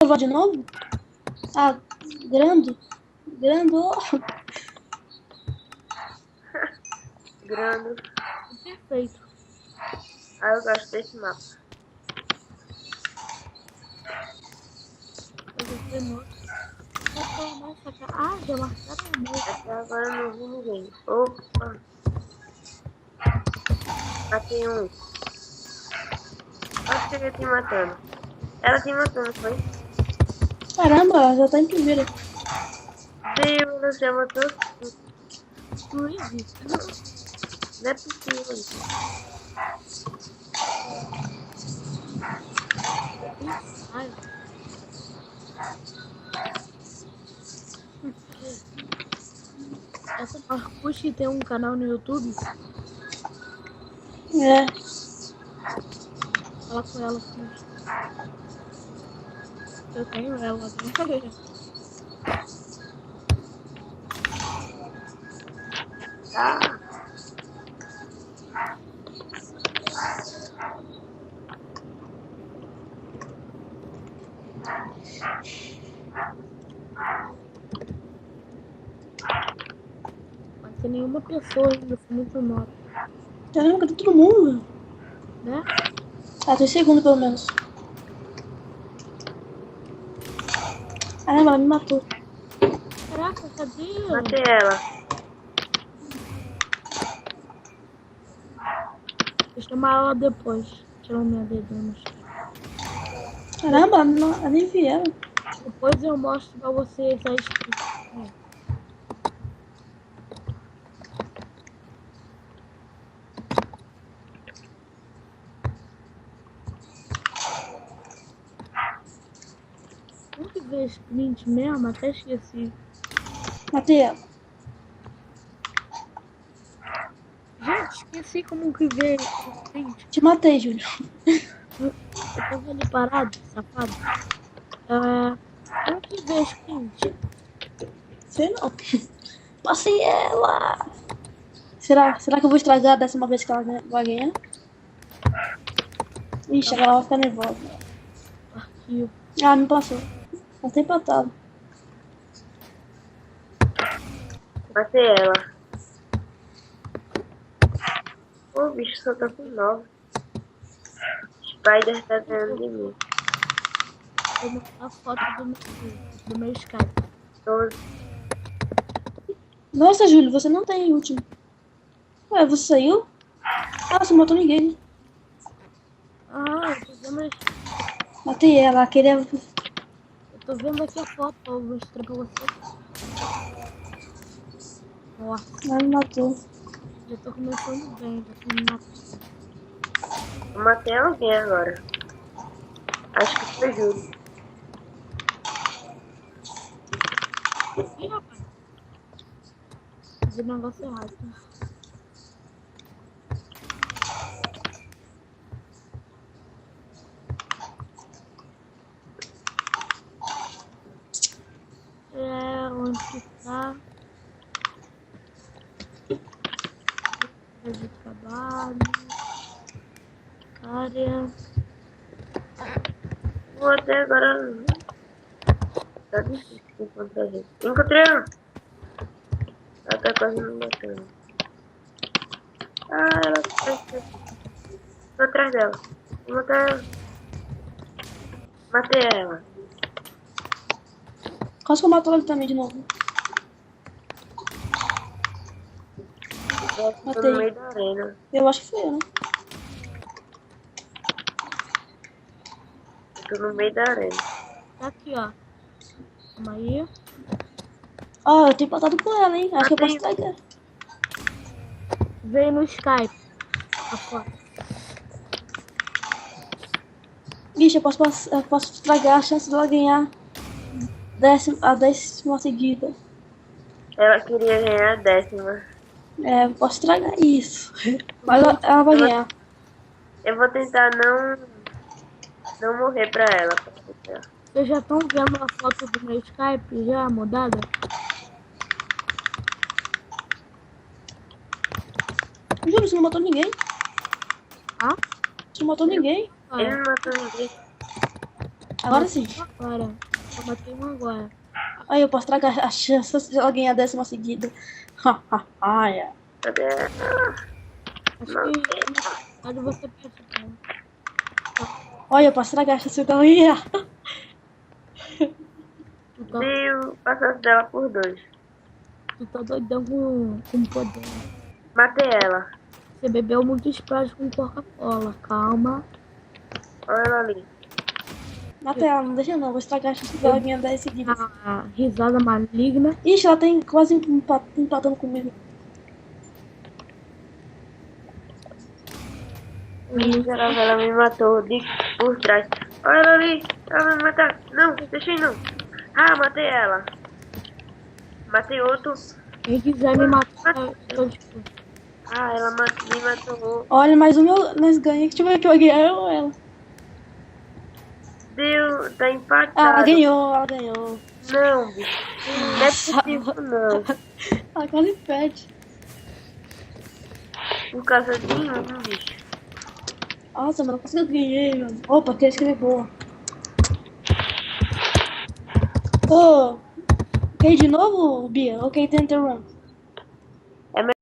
Salvar de novo? Ah, grande. Grando. Grande. Perfeito. Ah, eu gosto desse mapa. Eu gostei muito. Ah, já marcaram o meu. Até agora eu não vi ninguém. Opa. Matei um. Acho que ele te matando. Ela te matou, não foi? Caramba, já tá em primeira. Deus, ela já matou. Luigi. Não é possível. Ai. Essa Marcucci tem um canal no YouTube. É. Fala com ela. Eu tenho ela, né? Tá. Não tem nenhuma pessoa ainda, foi muito nova, Caramba, cadê todo mundo? né? Ah, tem segundo pelo menos. Caramba, ela me matou. Caraca, cadê? Matei ela. Vou chamar ela depois. Tirar minha dedinha. Caramba, ela nem vieram. Depois eu mostro pra vocês a escrita. Como que vê sprint mesmo? Até esqueci. Matei ela. Gente, esqueci como que vê sprint. Te matei, Júlio. Eu tava ali parado, safado. Como que vê sprint? Sei não. Passei ela. Será que eu vou estragar dessa uma vez que ela vai ganhar? Ixi, agora ela vai ficar nervosa. Arquivo. Ah, me passou. Não tem empatado. Matei ela. O bicho só tá com 9. Spider tá ganhando de mim. Vou mostrar a foto do meu Skype. 12. Nossa, Júlio, você não tem último. Ué, você saiu? Ah, você não matou ninguém. Ah, eu tô vendo, Matei ela, ela queria... eu tô vendo aqui a foto pra eu mostrar pra você. Nossa, Ela me matou. já tô começando bem, já tô me matando. Eu matei alguém agora. Acho que foi Júlio. Ih, rapaz. Fiz o negócio errado. Onde que tá? De trabalho. Área. Vou até agora. Tá difícil encontrar gente. Encontrei um. Ela tá quase me matando. Ah, ela tá aqui. Tô atrás dela. Vou matar ela. Matei ela. Quase que eu mato ela também de novo. Eu tô Matei. no meio da arena. Eu acho que foi eu, né? Tô no meio da arena. Tá aqui, ó. Calma aí. Ó, eu tenho empatado com ela, hein? Acho que eu posso Matei. estragar. Vem no Skype. A foto. Ixi, eu posso estragar a chance dela ganhar a 10ª seguida. Ela queria ganhar a 10ª. É, eu posso estragar isso. Mas ela vai ganhar. Eu vou tentar não morrer pra ela. Vocês já estão vendo a foto do meu Skype já mudada? Júlio, você não matou ninguém? Ah? Você não matou ninguém? Ele não matou ninguém. Agora sim. Agora. Eu matei um agora. Aí eu posso tragar a chance se ela ganhar a 10ª seguida. Hahaha. Cadê ela? Acho que pode você participar. Olha, eu posso tragar a chance dela ganhar. Tu tá, Deu passagem dela por 2. tu tá doidão com poder. Matei ela. Você bebeu muito Sprite com Coca-Cola. Calma. Olha ela ali. Mata ela, não deixa não. Vou estragar a chance dela ganhar 10 seguidas. A risada maligna. Ixi, ela tem quase empatando comigo. Miserável, ela me matou por trás. Olha ela ali. Ela vai me matar. Não, deixei não. Ah, matei ela. Matei outro. Quem quiser me matar, eu tipo, Ah, ela me matou. Olha, mais um nós ganhamos. Deixa eu ver que eu ganhei ou ela. Deu, tá Ah, ela empatado. ganhou, ela ganhou. Não, bicho. Não é possível, não. Ela quase perde. Por causa de um, bicho. Nossa, mano, quase que eu ganhei, mano. Opa, quer escrever boa. Ô, quer ir de novo, Bia? Ou quer ir tenta run?